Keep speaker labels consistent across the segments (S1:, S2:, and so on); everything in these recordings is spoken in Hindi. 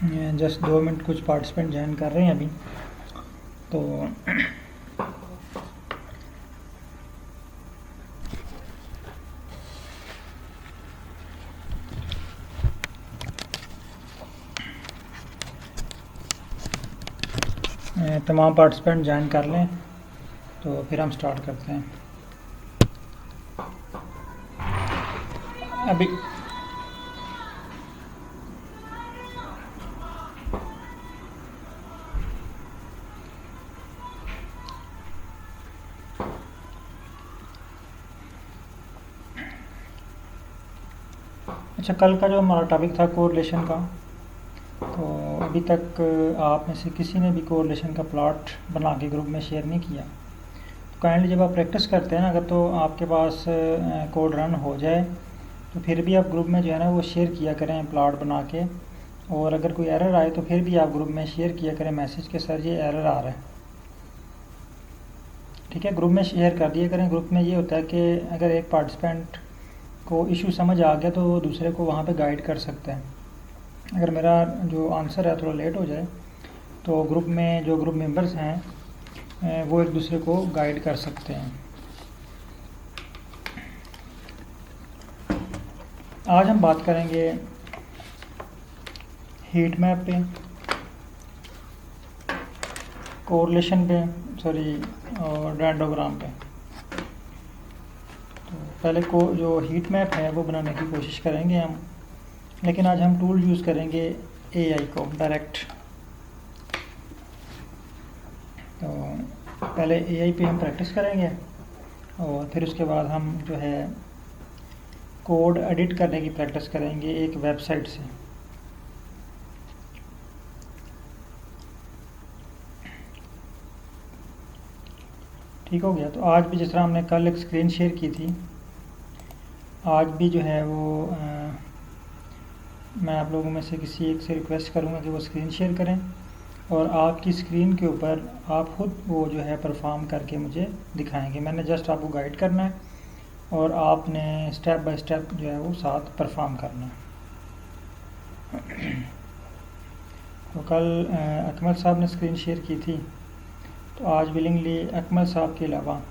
S1: जस्ट 2 मिनट कुछ पार्टिसिपेंट ज्वाइन कर रहे हैं अभी तो तमाम पार्टिसिपेंट ज्वाइन कर लें तो फिर हम स्टार्ट करते हैं अभी। अच्छा, कल का जो हमारा टॉपिक था कोरिलेशन का, तो अभी तक आप में से किसी ने भी कोरिलेशन का प्लॉट बना के ग्रुप में शेयर नहीं किया। तो काइंडली जब आप प्रैक्टिस करते हैं ना, अगर तो आपके पास कोड रन हो जाए तो फिर भी आप ग्रुप में जो है ना वो शेयर किया करें प्लॉट बना के, और अगर कोई एरर आए तो फिर भी आप ग्रुप में शेयर किया करें मैसेज के सर ये एरर आ रहा है। ठीक है, ग्रुप में शेयर कर दिया करें। ग्रुप में ये होता है कि अगर एक पार्टिसिपेंट को इशू समझ आ गया तो वो दूसरे को वहाँ पे गाइड कर सकता है। अगर मेरा जो आंसर है थोड़ा लेट हो जाए तो ग्रुप में जो ग्रुप मेंबर्स हैं वो एक दूसरे को गाइड कर सकते हैं। आज हम बात करेंगे हीट मैप पे, कोरिलेशन पे, और डेंडोग्राम पे। तो पहले को जो हीट मैप है वो बनाने की कोशिश करेंगे हम, लेकिन आज हम टूल यूज़ करेंगे एआई को डायरेक्ट। तो पहले एआई पे हम प्रैक्टिस करेंगे और फिर उसके बाद हम जो है कोड एडिट करने की प्रैक्टिस करेंगे एक वेबसाइट से। ठीक हो गया। तो आज भी जिस तरह हमने कल एक स्क्रीन शेयर की थी, आज भी जो है वो मैं आप लोगों में से किसी एक से रिक्वेस्ट करूँगा कि वो स्क्रीन शेयर करें और आपकी स्क्रीन के ऊपर आप खुद वो जो है परफॉर्म करके मुझे दिखाएंगे। मैंने जस्ट आपको गाइड करना है और आपने स्टेप बाय स्टेप जो है वो साथ परफॉर्म करना है। तो कल अकमल साहब ने स्क्रीन शेयर की थी, तो आज विलिंगली अकमल साहब के अलावा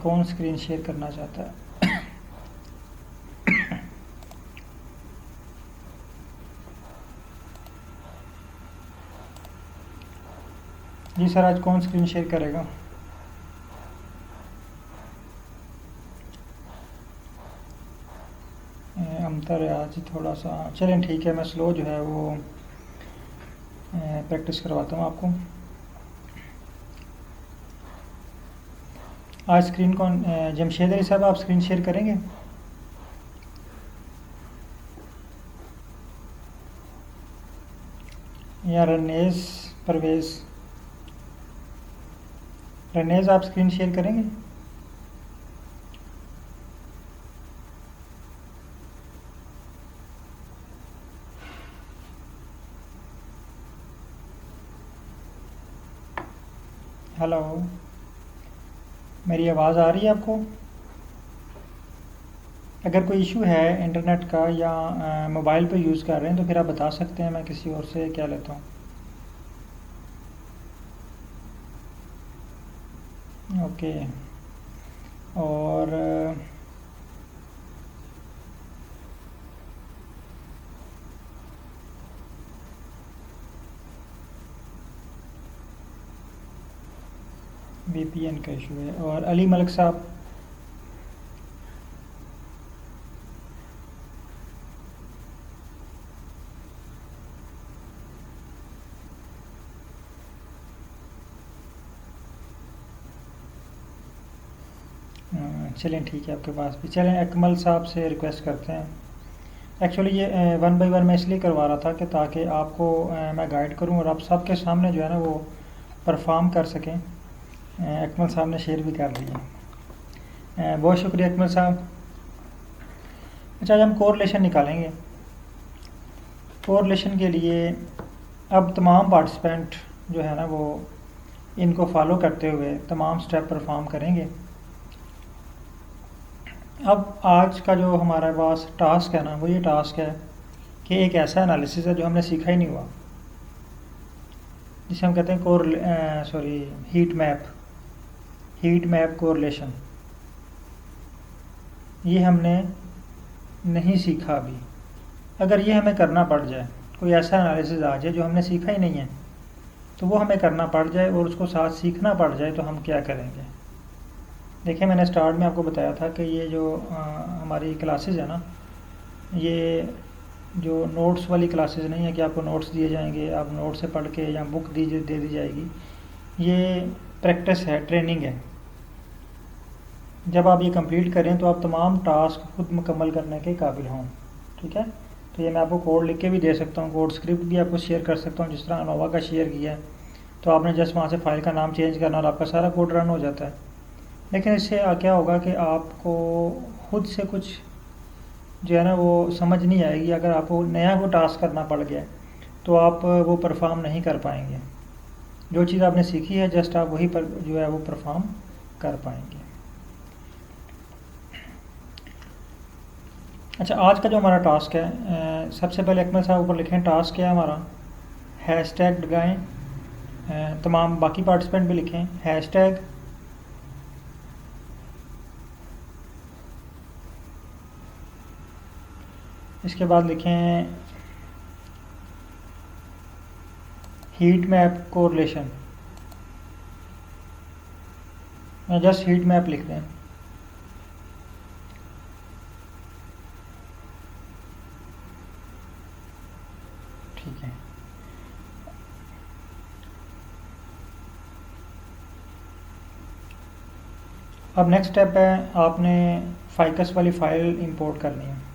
S1: कौन स्क्रीन शेयर करना चाहता है? जी सर, आज कौन स्क्रीन शेयर करेगा? अंतर है आज थोड़ा सा। चलें ठीक है, मैं स्लो जो है वो प्रैक्टिस करवाता हूँ आपको। आज स्क्रीन कौन, जमशेद अली साहब आप स्क्रीन शेयर करेंगे? या रनेज परवेज़? रनेज आप स्क्रीन शेयर करेंगे? हेलो, मेरी आवाज़ आ रही है आपको? अगर कोई इशू है इंटरनेट का या मोबाइल पे यूज़ कर रहे हैं तो फिर आप बता सकते हैं, मैं किसी और से क्या लेता हूँ। ओके। और वीपीएन का इशू है। और अली मलिक साहब? चलें ठीक है, आपके पास भी। चलें अकमल साहब से रिक्वेस्ट करते हैं। एक्चुअली ये 1 बाय 1 मैं इसलिए करवा रहा था कि ताकि आपको मैं गाइड करूं और आप सबके सामने जो है ना वो परफॉर्म कर सकें। अकमल साहब ने शेयर भी कर दिया, बहुत शुक्रिया अकमल साहब। अच्छा, आज हम कोरिलेशन निकालेंगे। कोरिलेशन के लिए अब तमाम पार्टिसिपेंट जो है ना वो इनको फॉलो करते हुए तमाम स्टेप परफॉर्म करेंगे। अब आज का जो हमारे पास टास्क है ना वो ये टास्क है कि एक ऐसा एनालिसिस है जो हमने सीखा ही नहीं हुआ, जिसे हम कहते हैं हीट मैप कोरिलेशन। ये हमने नहीं सीखा अभी। अगर ये हमें करना पड़ जाए, कोई ऐसा एनालिसिस आ जाए जो हमने सीखा ही नहीं है, तो वो हमें करना पड़ जाए और उसको साथ सीखना पड़ जाए, तो हम क्या करेंगे। देखिए, मैंने स्टार्ट में आपको बताया था कि ये जो हमारी क्लासेस है ना, ये जो नोट्स वाली क्लासेस नहीं है कि आपको नोट्स दिए जाएंगे, आप नोट से पढ़ के या बुक दे दी जाएगी। ये प्रैक्टिस है, ट्रेनिंग है। जब आप ये कंप्लीट करें तो आप तमाम टास्क खुद मुकम्मल करने के काबिल हों। ठीक है, तो ये मैं आपको कोड लिख के भी दे सकता हूँ, कोड स्क्रिप्ट भी आपको शेयर कर सकता हूँ, जिस तरह अनोवा का शेयर किया है। तो आपने जस्ट वहाँ से फ़ाइल का नाम चेंज करना और आपका सारा कोड रन हो जाता है। लेकिन इससे क्या होगा कि आपको खुद से कुछ जो है ना वो समझ नहीं आएगी। अगर आपको नया को टास्क करना पड़ गया तो आप वो परफॉर्म नहीं कर पाएंगे। जो चीज़ आपने सीखी है जस्ट आप वही पर जो है वो परफॉर्म कर पाएंगे। अच्छा, आज का जो हमारा टास्क है, सबसे पहले अकमल साहब ऊपर लिखें टास्क क्या है हमारा, हैशटैग लगाएं। तमाम बाकी पार्टिसिपेंट भी लिखें हैशटैग इसके बाद लिखें हीट मैप कोरिलेशन, या जस्ट हीट मैप लिख दें। ठीक है, अब नेक्स्ट स्टेप है, आपने फाइकस वाली फ़ाइल इंपोर्ट करनी है।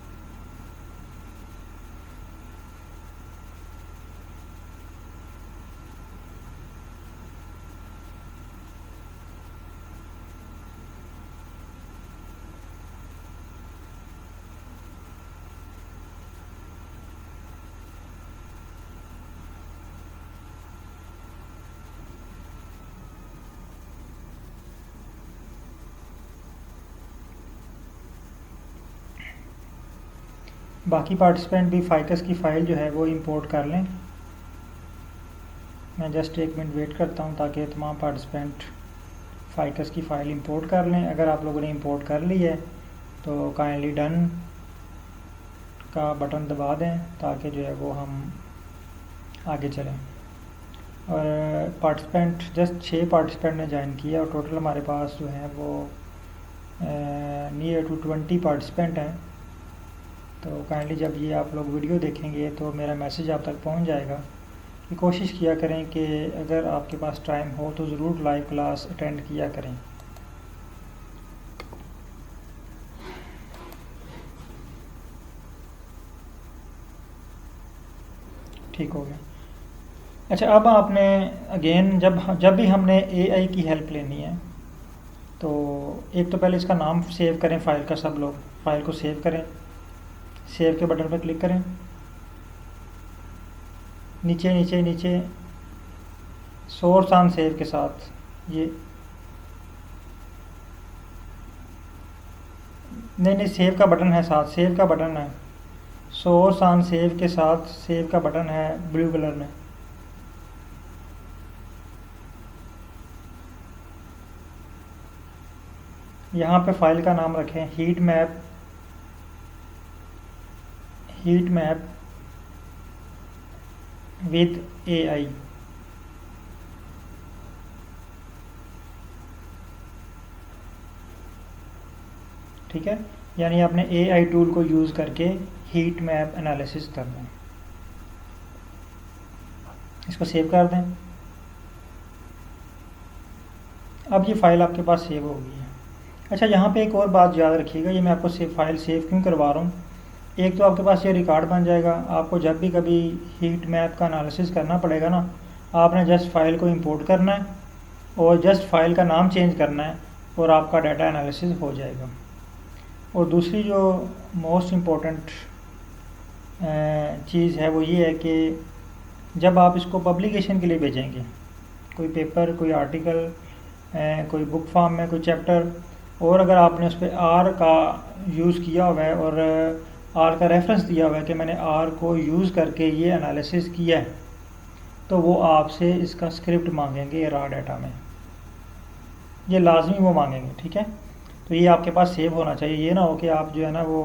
S1: बाकी पार्टिसिपेंट भी फाइकस की फ़ाइल जो है वो इंपोर्ट कर लें। मैं जस्ट 1 मिनट वेट करता हूँ ताकि तमाम पार्टिसिपेंट फाइकस की फ़ाइल इंपोर्ट कर लें। अगर आप लोगों ने इंपोर्ट कर ली है तो काइंडली डन का बटन दबा दें ताकि जो है वो हम आगे चलें। और पार्टिसिपेंट जस्ट 6 पार्टिसिपेंट ने ज्वाइन किया और टोटल हमारे पास जो है वो नियर टू 20 पार्टिसिपेंट हैं। तो काइंडली जब ये आप लोग वीडियो देखेंगे तो मेरा मैसेज आप तक पहुंच जाएगा कि कोशिश किया करें कि अगर आपके पास टाइम हो तो ज़रूर लाइव क्लास अटेंड किया करें। ठीक हो गया। अच्छा, अब आपने अगेन जब भी हमने एआई की हेल्प लेनी है तो एक तो पहले इसका नाम सेव करें फ़ाइल का। सब लोग फ़ाइल को सेव करें, सेव के बटन पर क्लिक करें। नीचे नीचे नीचे सोर्स ऑन सेव के साथ ये नहीं सेव का बटन है, साथ सेव का बटन है। सोर्स ऑन सेव के साथ सेव का बटन है ब्लू कलर में। यहाँ पे फाइल का नाम रखें हीट मैप विद एआई। ठीक है, यानी आपने एआई टूल को यूज़ करके हीट मैप एनालिसिस करना है। इसको सेव कर दें। अब ये फ़ाइल आपके पास सेव हो गई है। अच्छा, यहाँ पे एक और बात याद रखिएगा, ये मैं आपको फ़ाइल सेव क्यों करवा रहा हूँ। एक तो आपके पास ये रिकॉर्ड बन जाएगा, आपको जब भी कभी हीट मैप का एनालिसिस करना पड़ेगा ना, आपने जस्ट फाइल को इंपोर्ट करना है और जस्ट फाइल का नाम चेंज करना है और आपका डाटा एनालिसिस हो जाएगा। और दूसरी जो मोस्ट इम्पोर्टेंट चीज़ है वो ये है कि जब आप इसको पब्लिकेशन के लिए भेजेंगे, कोई पेपर, कोई आर्टिकल, कोई बुक फॉर्म में कोई चैप्टर, और अगर आपने उस पर आर का यूज़ किया हुआ है और आर का रेफरेंस दिया हुआ है कि मैंने आर को यूज़ करके ये एनालिसिस किया है, तो वो आपसे इसका स्क्रिप्ट मांगेंगे रॉ डाटा में, ये लाजमी वो मांगेंगे। ठीक है, तो ये आपके पास सेव होना चाहिए। ये ना हो कि आप जो है ना वो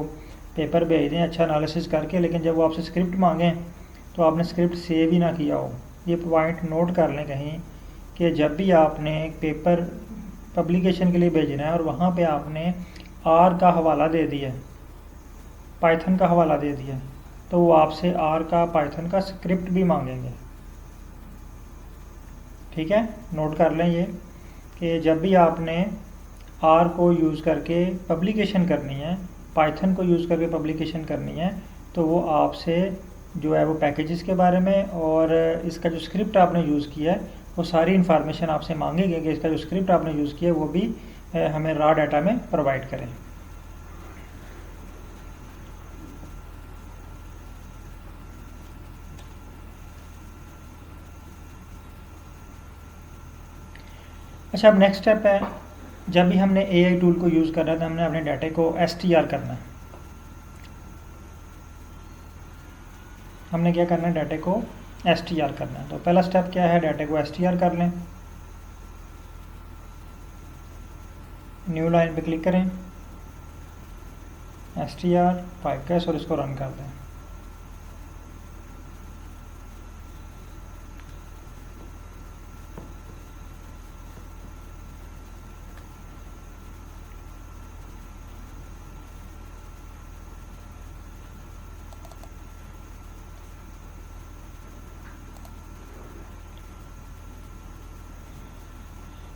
S1: पेपर भेज दें अच्छा एनालिसिस करके, लेकिन जब वो आपसे स्क्रिप्ट मांगें तो आपने स्क्रिप्ट सेव ही ना किया हो। ये पॉइंट नोट कर लें कहीं कि जब भी आपने पेपर पब्लिकेशन के लिए भेजना है और वहाँ पे आपने आर का हवाला दे दिया, पाइथन का हवाला दे दिया, तो वो आपसे आर का पाइथन का स्क्रिप्ट भी मांगेंगे। ठीक है, नोट कर लें ये कि जब भी आपने आर को यूज़ करके पब्लिकेशन करनी है, पाइथन को यूज़ करके पब्लिकेशन करनी है, तो वो आपसे जो है वो पैकेजेस के बारे में और इसका जो स्क्रिप्ट आपने यूज़ किया है वो सारी इन्फॉर्मेशन आपसे मांगेंगे कि इसका जो स्क्रिप्ट आपने यूज़ किया है वो भी हमें रॉ डाटा में प्रोवाइड करें। अच्छा, अब नेक्स्ट स्टेप है, जब भी हमने एआई टूल को यूज़ करना है तो हमने अपने डाटा को एसटीआर करना है। हमने क्या करना है, डाटा को एसटीआर करना है। तो पहला स्टेप क्या है, डाटा को एसटीआर कर लें। न्यू लाइन पे क्लिक करें, एसटीआर 5 और इसको रन कर दें।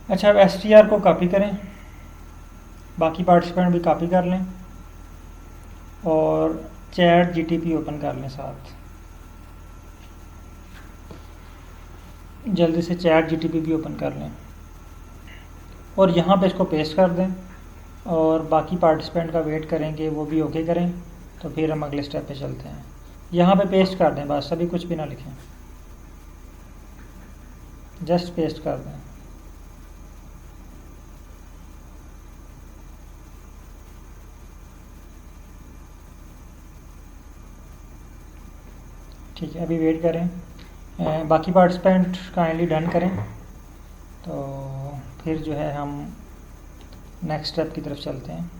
S1: अच्छा, अब एसटीआर को कॉपी करें, बाकी पार्टिसिपेंट भी कॉपी कर लें और चैट जीटीपी ओपन कर लें साथ। जल्दी से चैट जीटीपी भी ओपन कर लें और यहाँ पे इसको पेस्ट कर दें और बाकी पार्टिसिपेंट का वेट करेंगे वो भी ओके करें, तो फिर हम अगले स्टेप पे चलते हैं। यहाँ पे पेस्ट कर दें, बस सभी कुछ भी ना लिखें, जस्ट पेस्ट कर दें। ठीक है, अभी वेट करें, बाकी पार्टिसिपेंट काइंडली डन करें, तो फिर जो है हम नेक्स्ट स्टेप की तरफ चलते हैं।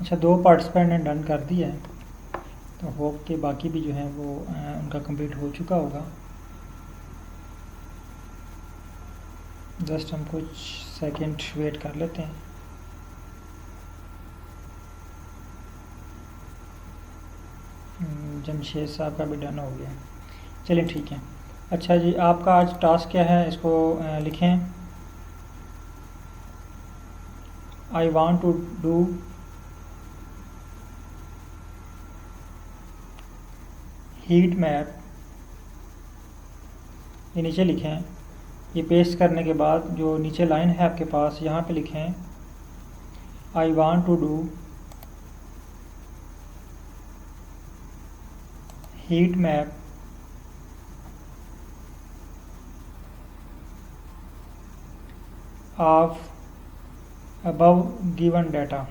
S1: अच्छा, 2 पार्टिसिपेंट ने डन कर दिया है, तो होप के बाकी भी जो है वो उनका कंप्लीट हो चुका होगा। जस्ट हम कुछ सेकंड वेट कर लेते हैं। जमशेद साहब का भी डन हो गया, चलिए ठीक है। अच्छा जी, आपका आज टास्क क्या है, इसको लिखें। I want to do heat map, ये नीचे लिखें। ये पेस्ट करने के बाद जो नीचे लाइन है आपके पास, यहाँ पे लिखें I want to do heat map of above given data।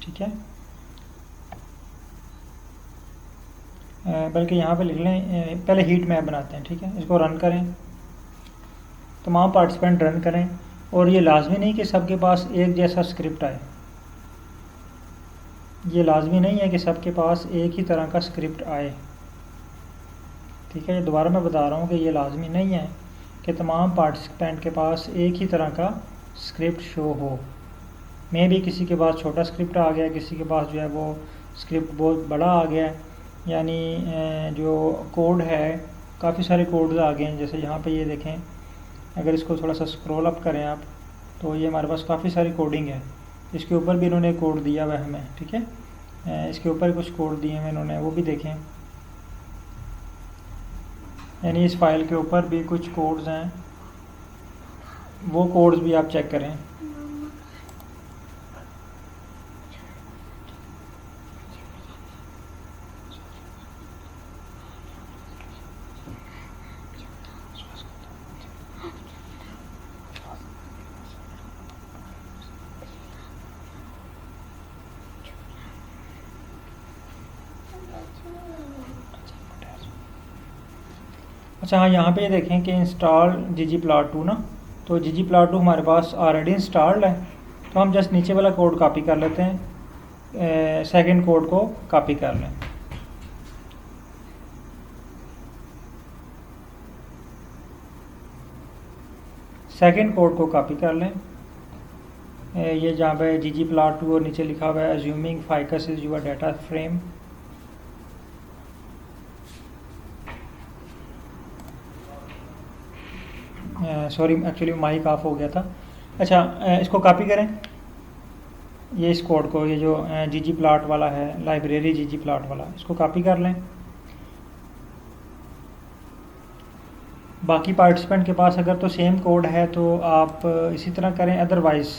S1: ठीक है, बल्कि यहाँ पे लिख लें, पहले हीट मैप बनाते हैं। ठीक है, इसको रन करें, तमाम पार्टिसिपेंट रन करें, और ये लाजमी नहीं कि सबके पास एक जैसा स्क्रिप्ट आए, ये लाजमी नहीं है कि सबके पास एक ही तरह का स्क्रिप्ट आए। ठीक है, ये दोबारा मैं बता रहा हूँ कि ये लाजमी नहीं है कि तमाम पार्टिसिपेंट के पास एक ही तरह का स्क्रिप्ट शो हो। मे भी किसी के पास छोटा स्क्रिप्ट आ गया, किसी के पास जो है वो स्क्रिप्ट बहुत बड़ा आ गया, यानी जो कोड है काफ़ी सारे कोड्स आ गए हैं। जैसे यहाँ पे ये देखें, अगर इसको थोड़ा सा स्क्रॉल अप करें आप, तो ये हमारे पास काफ़ी सारी कोडिंग है। इसके ऊपर भी इन्होंने कोड दिया हुआ है हमें, ठीक है। इसके ऊपर कुछ कोड दिए हैं इन्होंने, वो भी देखें। यानी इस फाइल के ऊपर भी कुछ कोड्स हैं, वो कोड्स भी आप चेक करें। अच्छा हाँ, यहाँ पे देखें कि इंस्टॉल ggplot2 ना, तो ggplot2 हमारे पास ऑलरेडी इंस्टॉल्ड है। तो हम जस्ट नीचे वाला कोड कॉपी कर लेते हैं, सेकंड कोड को कॉपी कर लें। सेकंड कोड को कॉपी कर लें। ये जहाँ पे ggplot2 और नीचे लिखा हुआ है assuming ficus is your data frame. Sorry, actually mic off हो गया था। अच्छा, इसको कॉपी करें, ये इस कोड को, ये जो ggplot वाला है, लाइब्रेरी ggplot वाला, इसको कॉपी कर लें। बाकी पार्टिसिपेंट के पास अगर तो सेम कोड है तो आप इसी तरह करें, अदरवाइज़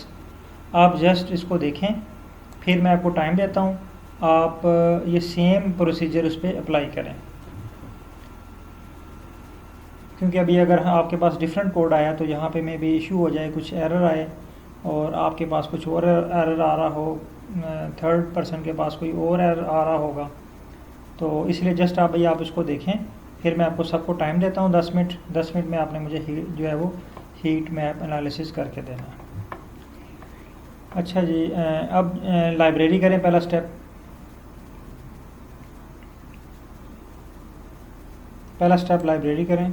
S1: आप जस्ट इसको देखें, फिर मैं आपको टाइम देता हूँ, आप ये सेम प्रोसीजर उस पर अप्लाई करें। क्योंकि अभी अगर आपके पास डिफरेंट कोड आया तो यहाँ पे मे भी इशू हो जाए, कुछ एरर आए और आपके पास कुछ और एरर आ रहा हो, थर्ड पर्सन के पास कोई और एरर आ रहा होगा। तो इसलिए जस्ट आप भाई आप इसको देखें, फिर मैं आपको सबको टाइम देता हूँ 10 मिनट। 10 मिनट में आपने मुझे जो है वो हीट मैप एनालिसिस करके देना है। अच्छा जी, अब लाइब्रेरी करें। पहला स्टेप, लाइब्रेरी करें।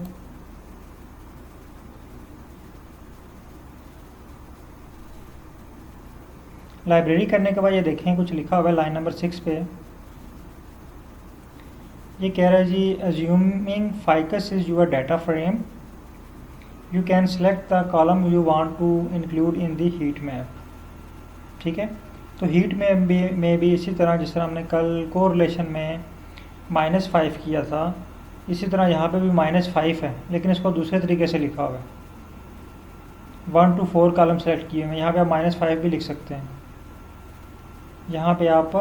S1: लाइब्रेरी करने के बाद ये देखें कुछ लिखा हुआ है लाइन नंबर 6 पे। ये कह रहा है जी, assuming ficus is your data frame, you can select the column you want to include in the heat map. ठीक है, तो हीट मैप में भी इसी तरह, जिस तरह हमने कल कोरिलेशन में -5 किया था, इसी तरह यहाँ पे भी -5 है, लेकिन इसको दूसरे तरीके से लिखा हुआ है। 1 to 4 कॉलम सेलेक्ट किए हुए हैं। यहाँ पे आप -5 भी लिख सकते हैं। यहाँ पे आप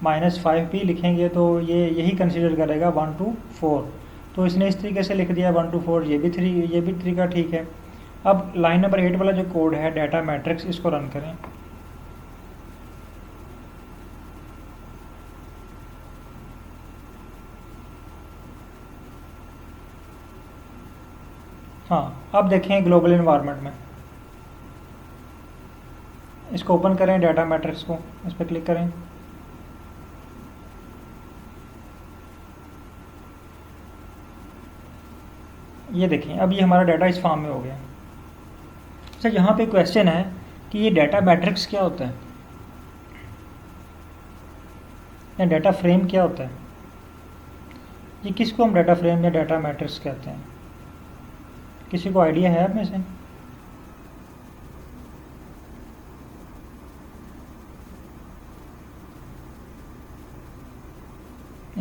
S1: -5 भी लिखेंगे तो ये यही कंसीडर करेगा 1 to 4। तो इसने इस तरीके से लिख दिया 1 to 4, ये भी तरीका ठीक है। अब लाइन नंबर 8 वाला जो कोड है डाटा मैट्रिक्स, इसको रन करें। हाँ, अब देखें ग्लोबल इन्वायरमेंट में, इसको ओपन करें, डाटा मैट्रिक्स को, इस पर क्लिक करें। ये देखें, अब ये हमारा डाटा इस फॉर्म में हो गया। अच्छा, यहाँ पे क्वेश्चन है कि ये डाटा मैट्रिक्स क्या होता है या डाटा फ्रेम क्या होता है। ये किसको हम डाटा फ्रेम या डाटा मैट्रिक्स कहते हैं? किसी को आइडिया है आप में से?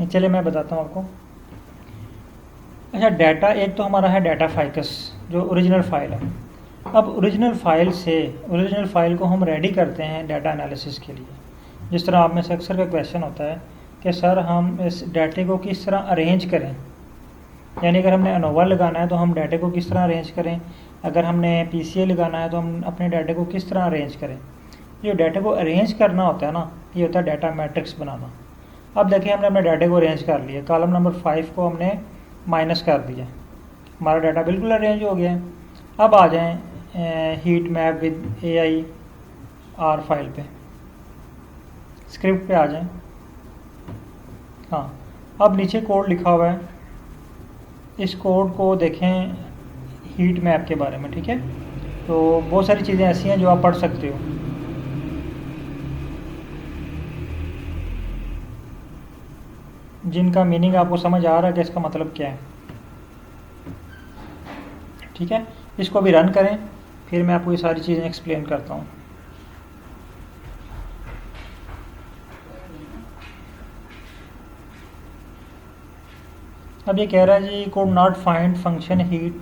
S1: चलिए मैं बताता हूँ आपको। अच्छा, डाटा एक तो हमारा है डाटा फाइकस, जो ओरिजिनल फाइल है। अब ओरिजिनल फाइल को हम रेडी करते हैं डाटा एनालिसिस के लिए। जिस तरह आप में से अक्सर का क्वेश्चन होता है कि सर हम इस डाटे को किस तरह अरेंज करें, यानी अगर हमने अनोवा लगाना है तो हम डाटे को किस तरह अरेंज करें, अगर हमने PCA लगाना है तो हम अपने डाटे को किस तरह अरेंज करें। जो डाटे को अरेंज करना होता है ना, ये होता है डाटा मैट्रिक्स बनाना। अब देखिए, हमने अपने डाटे को अरेंज कर लिया, कॉलम नंबर 5 को हमने माइनस कर दिया, हमारा डाटा बिल्कुल अरेंज हो गया है। अब आ जाएं heat map with AIR file पे, स्क्रिप्ट पे आ जाएं। हाँ, अब नीचे कोड लिखा हुआ है, इस कोड को देखें हीट मैप के बारे में। ठीक है, तो बहुत सारी चीज़ें ऐसी हैं जो आप पढ़ सकते हो। जिनका मीनिंग आपको समझ आ रहा है कि इसका मतलब क्या है। ठीक है, इसको भी रन करें, फिर मैं आपको ये सारी चीज़ें एक्सप्लेन करता हूँ। अब ये कह रहा है जी could not find function heat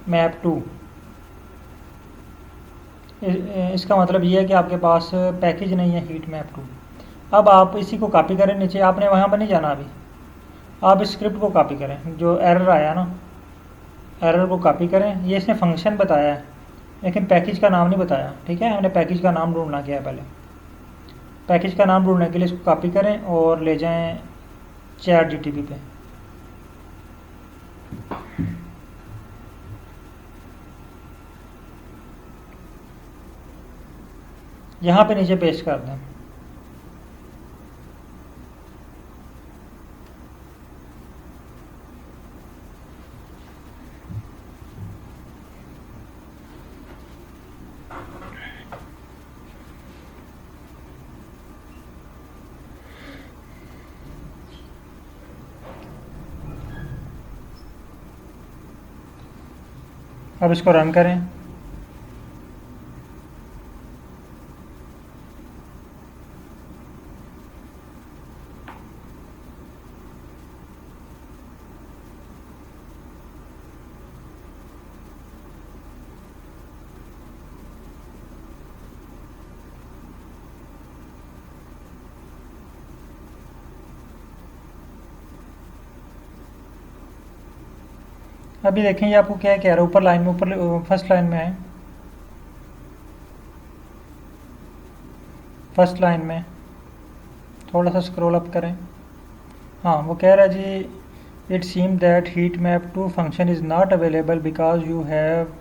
S1: map two. इसका मतलब ये है कि आपके पास पैकेज नहीं है हीट मैप टू। अब आप इसी को कॉपी करें नीचे, आपने वहाँ पर नहीं जाना अभी, आप इस स्क्रिप्ट को कॉपी करें जो एरर आया ना, एरर को कॉपी करें। ये इसने फंक्शन बताया है लेकिन पैकेज का नाम नहीं बताया, ठीक है, हमने पैकेज का नाम ढूंढना क्या है। पहले पैकेज का नाम ढूंढने के लिए इसको कॉपी करें और ले जाएं ChatGPT पे। यहाँ पे नीचे पेस्ट कर दें। अब इसको रन करें। अभी देखें ये आपको क्या कह रहा है, ऊपर लाइन में, ऊपर फर्स्ट लाइन में है, फर्स्ट लाइन में थोड़ा सा स्क्रॉल अप करें। हाँ, वो कह रहा है जी it seem that heat map two function is not available because you have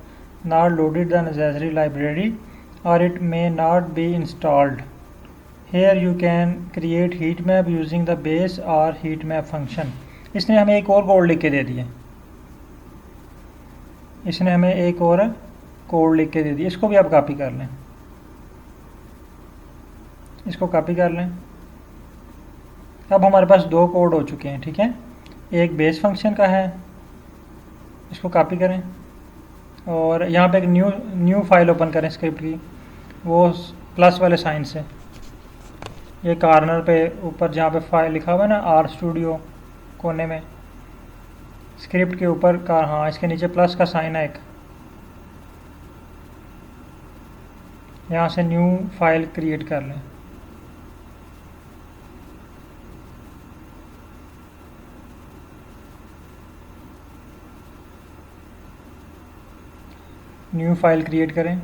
S1: not loaded the necessary library और it may not be installed. Here you can create heat map using the base और हीट मैप फंक्शन। इसने हमें एक और कोड लिख के दे दिया, इसने हमें एक और कोड लिख के दे दिया। इसको भी आप कॉपी कर लें, इसको कॉपी कर लें। अब हमारे पास दो कोड हो चुके हैं, ठीक है, एक बेस फंक्शन का है, इसको कॉपी करें और यहाँ पे एक न्यू फाइल ओपन करें स्क्रिप्ट की, वो प्लस वाले साइन से, ये कॉर्नर पे ऊपर जहाँ पे फाइल लिखा हुआ है ना आर स्टूडियो कोने में, स्क्रिप्ट के ऊपर का, हाँ इसके नीचे प्लस का साइन है एक, यहाँ से न्यू फाइल क्रिएट कर लें। न्यू फाइल क्रिएट करें,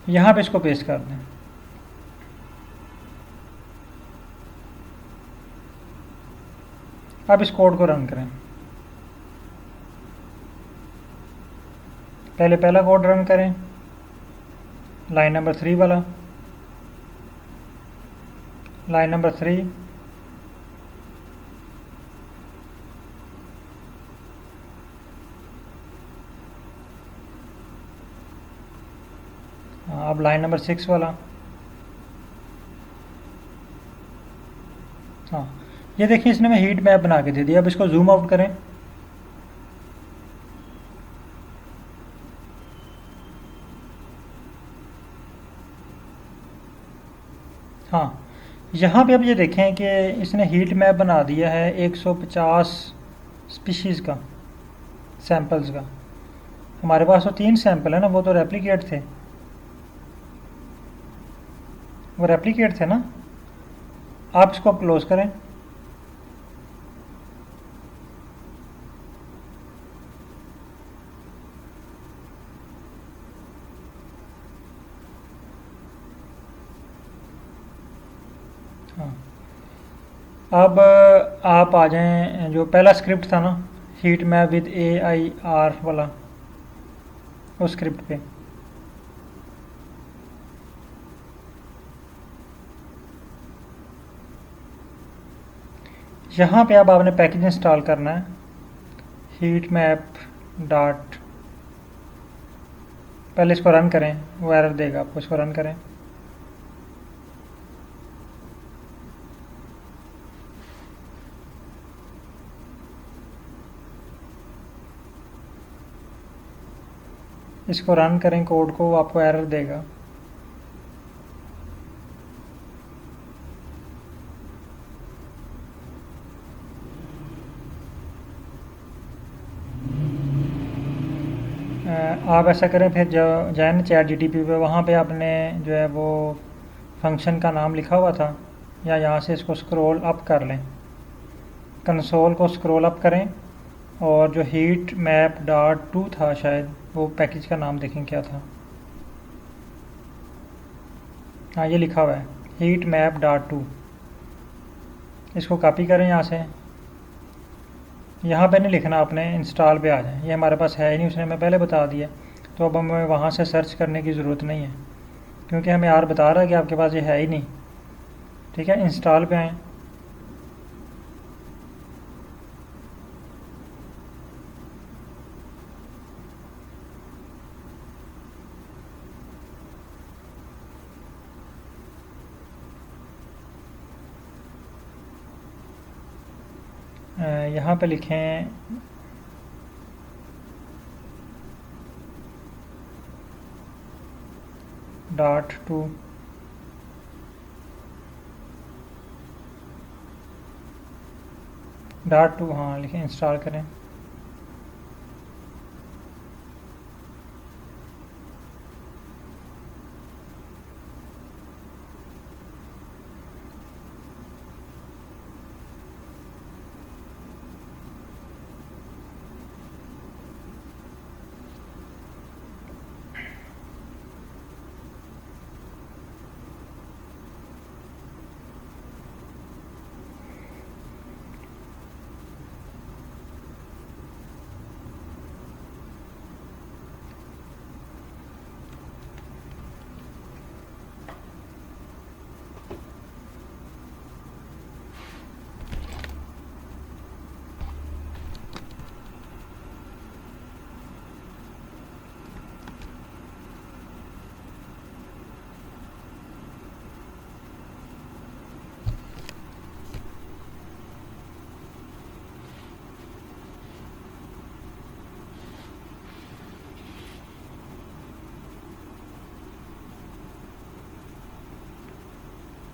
S1: यहाँ पे इसको पेस्ट कर दें। अब इस कोड को रन करें। पहले पहला कोड रन करें, लाइन नंबर 3 वाला, लाइन नंबर 3, अब लाइन नंबर 6 वाला। हाँ, ये देखिए इसने मैं हीट मैप बना के दे दिया। अब इसको जूम आउट करें, हाँ यहाँ पे अब ये देखें कि इसने हीट मैप बना दिया है 150 स्पीशीज़ का, सैंपल्स का। हमारे पास तो 3 सैंपल है ना, वो तो रेप्लिकेट थे, वो रेप्लिकेट थे ना। आप इसको क्लोज करें, हाँ अब आप आ जाएं जो पहला स्क्रिप्ट था ना, हीट मैप विद AIR वाला, उस स्क्रिप्ट पे। यहाँ पे अब आपने पैकेज इंस्टॉल करना है, हीट मैप डॉट, पहले इसको रन करें, वो एरर देगा आपको, इसको रन करें। इसको रन करें कोड को, वो आपको एरर देगा। आप ऐसा करें, फिर जो जाए ना चैट जीटीपी पे, वहाँ पे आपने जो है वो फंक्शन का नाम लिखा हुआ था, या यहाँ से इसको स्क्रॉल अप कर लें, कंसोल को स्क्रॉल अप करें, और जो हीट मैप डॉट टू था शायद, वो पैकेज का नाम देखें क्या था। हाँ, ये लिखा हुआ है हीट मैप डॉट टू। इसको कॉपी करें यहाँ से, यहाँ पे नहीं लिखना, आपने इंस्टॉल पे आ जाए। ये हमारे पास है ही नहीं, उसने हमें पहले बता दिया, तो अब हमें वहाँ से सर्च करने की ज़रूरत नहीं है, क्योंकि हमें यार बता रहा है कि आपके पास ये है ही नहीं। ठीक है, इंस्टॉल पे आएँ। यहाँ पे लिखें डॉट टू, डॉट टू, हाँ लिखें, इंस्टॉल करें।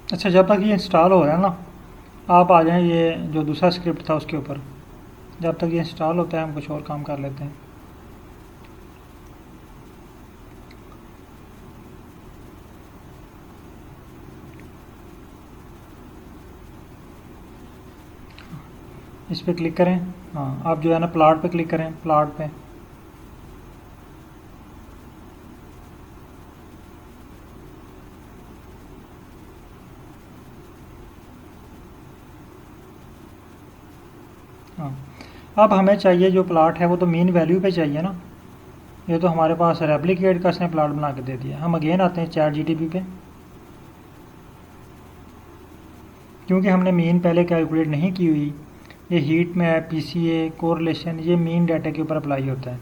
S1: अच्छा, जब तक ये इंस्टॉल हो रहा है ना, आप आ जाएं ये जो दूसरा स्क्रिप्ट था उसके ऊपर। जब तक ये इंस्टॉल होता है हम कुछ और काम कर लेते हैं। इस पर क्लिक करें। हाँ, आप जो है ना प्लॉट पे क्लिक करें, प्लॉट पे। हाँ, अब हमें चाहिए जो प्लॉट है वो तो मीन वैल्यू पे चाहिए ना। ये तो हमारे पास रेप्लिकेट का इसने प्लॉट बना के दे दिया। हम अगेन आते हैं चैट जीटीपी पे, क्योंकि हमने मीन पहले कैलकुलेट नहीं की हुई। ये हीट मैप, पीसीए, कोरिलेशन, ये मीन डाटा के ऊपर अप्लाई होता है।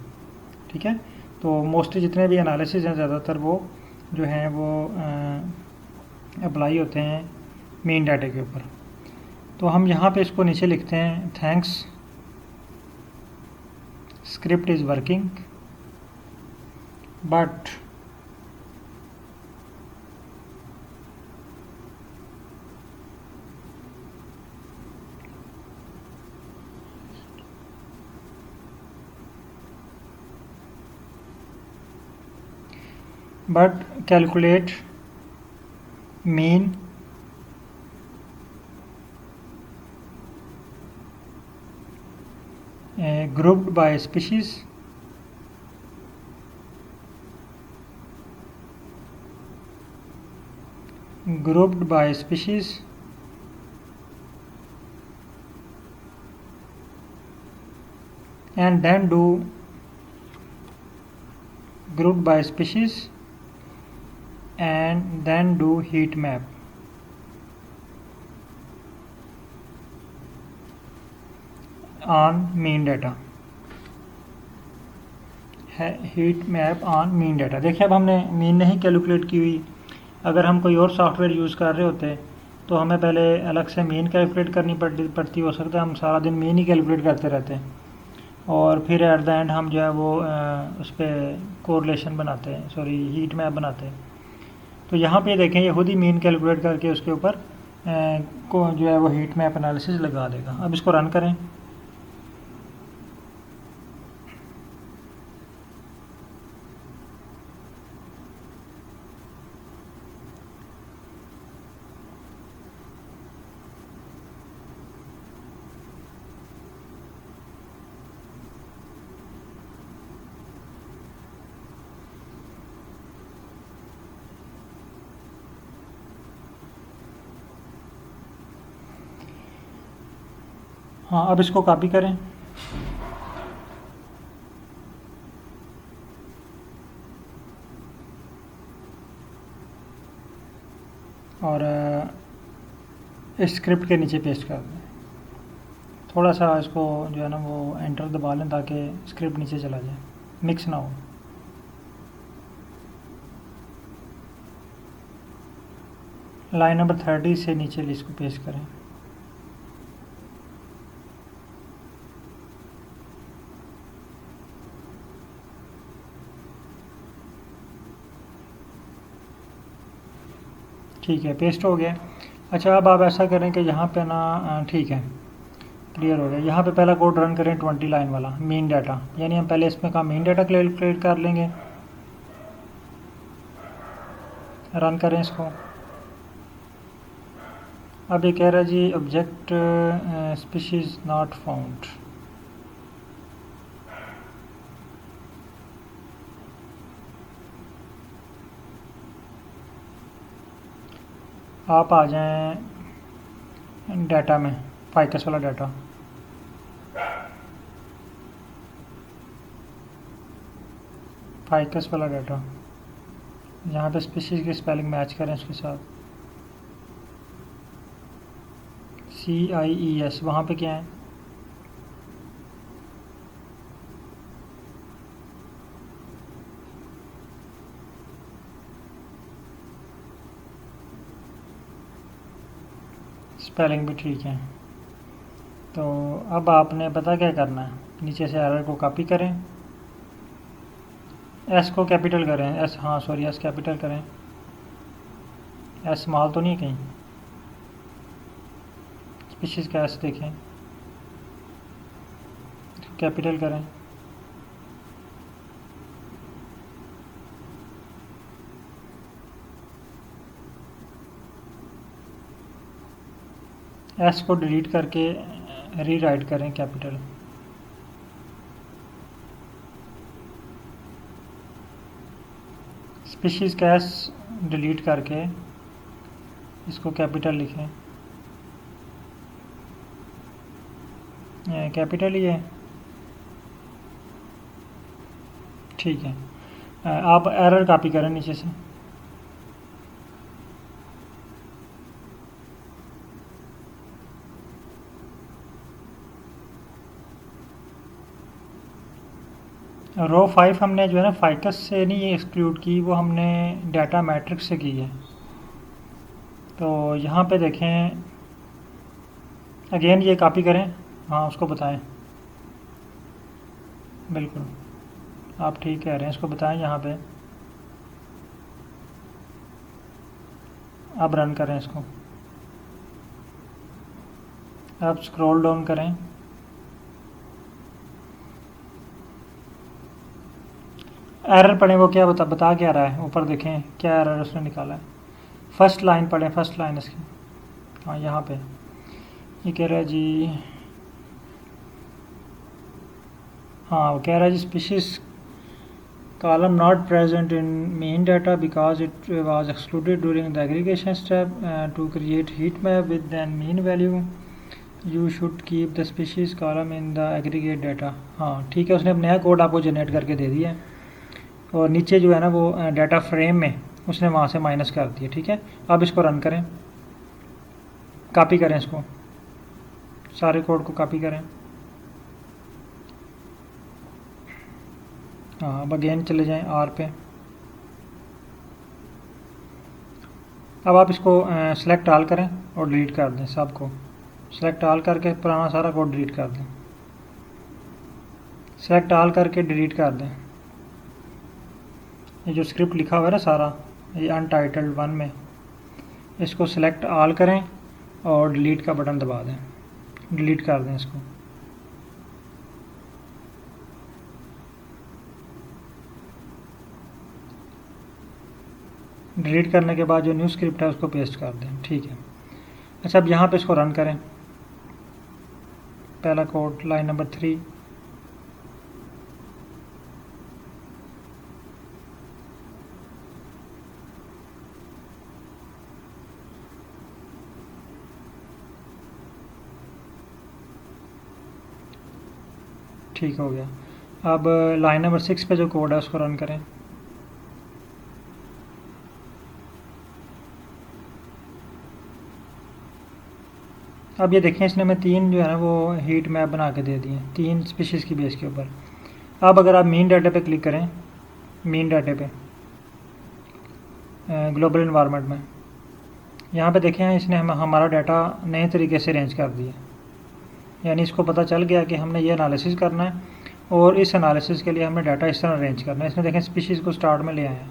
S1: ठीक है, तो मोस्टली जितने भी एनालिसिस हैं ज़्यादातर वो जो हैं वो अप्लाई होते हैं मीन डाटा के ऊपर। तो हम यहाँ पे इसको नीचे लिखते हैं, thanks script is working but calculate mean grouped by species and then do grouped by species and then do heat map. On mean data है, heat map on mean data. देखिए, अब हमने मीन नहीं कैलकुलेट की हुई। अगर हम कोई और सॉफ्टवेयर यूज़ कर रहे होते तो हमें पहले अलग से मीन कैलकुलेट करनी पड़ती। हो सकता है हम सारा दिन मीन ही कैलकुलेट करते रहते हैं और फिर एट द एंड हम जो है वो उस पर कोरिलेशन बनाते हैं, सॉरी हीट मैप बनाते हैं। तो यहाँ पे देखें ये खुद ही मीन कैलकुलेट करके उसके ऊपर को जो है वो हीट मैप एनालिसिस लगा देगा। अब इसको रन करें। हाँ, अब इसको कॉपी करें और इस स्क्रिप्ट के नीचे पेस्ट कर दें। थोड़ा सा इसको जो है ना वो एंटर दबा लें ताकि स्क्रिप्ट नीचे चला जाए, मिक्स ना हो। लाइन नंबर 30 से नीचे इसको पेस्ट करें। ठीक है, पेस्ट हो गया। अच्छा, अब आप ऐसा करें कि यहाँ पे ना ठीक है, क्लियर हो गया। यहाँ पे पहला कोड रन करें 20 लाइन वाला मीन डाटा, यानी हम पहले इसमें का मीन डाटा कैलकुलेट कर लेंगे। रन करें इसको। अब ये कह रहा है G object species not found. आप आ जाएं डाटा में, फाइकस वाला डाटा। फाइकस वाला डाटा यहाँ पे स्पीशीज़ की स्पेलिंग मैच करें उसके साथ। CIES वहाँ पे क्या है? स्पेलिंग भी ठीक है। तो अब आपने पता क्या करना है, नीचे से एरर को कॉपी करें, एस को कैपिटल करें, एस, हाँ सॉरी एस कैपिटल करें, एस स्मॉल तो नहीं कहीं, स्पीशीज़ का एस देखें, कैपिटल करें, एस को डिलीट करके रीराइट करें कैपिटल। स्पीशीज़ का एस डिलीट करके इसको कैपिटल लिखें, कैपिटल ही है, ठीक है। आप एरर कॉपी करें नीचे से। रो 5 हमने जो है ना फाइकस से नहीं एक्सक्लूड की, वो हमने डाटा मैट्रिक्स से की है। तो यहाँ पे देखें, अगेन ये कॉपी करें, हाँ उसको बताएं, बिल्कुल आप ठीक कह रहे हैं, इसको बताएं यहाँ पे। अब रन करें इसको। अब स्क्रॉल डाउन करें, एरर पढ़ें, वो क्या बता क्या रहा है, ऊपर देखें क्या एरर उसने निकाला है। फर्स्ट लाइन पढ़ें, फर्स्ट लाइन इसकी, हाँ यहाँ पे ये कह रहा है जी, हाँ वो कह रहा है जी species column not present in main data because it was excluded during the aggregation step. To create heat map with then mean value you should keep the species column in the aggregate data। हाँ ठीक है, उसने अब नया कोड आपको जनरेट करके दे दिया है और नीचे जो है ना वो डाटा फ्रेम में उसने वहाँ से माइनस कर दिया। ठीक है, अब इसको रन करें, कॉपी करें इसको, सारे कोड को कॉपी करें। हाँ, अब अगेन चले जाएं आर पे। अब आप इसको सेलेक्ट ऑल करें और डिलीट कर दें, सबको सेलेक्ट ऑल करके पुराना सारा कोड डिलीट कर दें। सेलेक्ट ऑल करके डिलीट कर दें। ये जो स्क्रिप्ट लिखा हुआ है ना सारा, ये अनटाइटल्ड 1 में, इसको सिलेक्ट ऑल करें और डिलीट का बटन दबा दें, डिलीट कर दें इसको। डिलीट करने के बाद जो न्यू स्क्रिप्ट है उसको पेस्ट कर दें, ठीक है। अच्छा, अब यहाँ पे इसको रन करें। पहला कोड लाइन नंबर 3, ठीक हो गया। अब लाइन नंबर 6 पे जो कोड है उसको रन करें। अब ये देखें, इसने मैं 3 जो है ना वो हीट मैप बना के दे दिए 3 स्पीशीज़ की बेस के ऊपर। अब अगर आप मीन डाटा पे क्लिक करें, मीन डाटे पे ग्लोबल इन्वायरमेंट में, यहाँ पे देखें इसने हमारा डाटा नए तरीके से अरेंज कर दिया। यानी इसको पता चल गया कि हमने ये एनालिसिस करना है और इस एनालिसिस के लिए हमें डाटा इस तरह अरेंज करना है। इसने देखें स्पीशीज़ को स्टार्ट में ले आया है,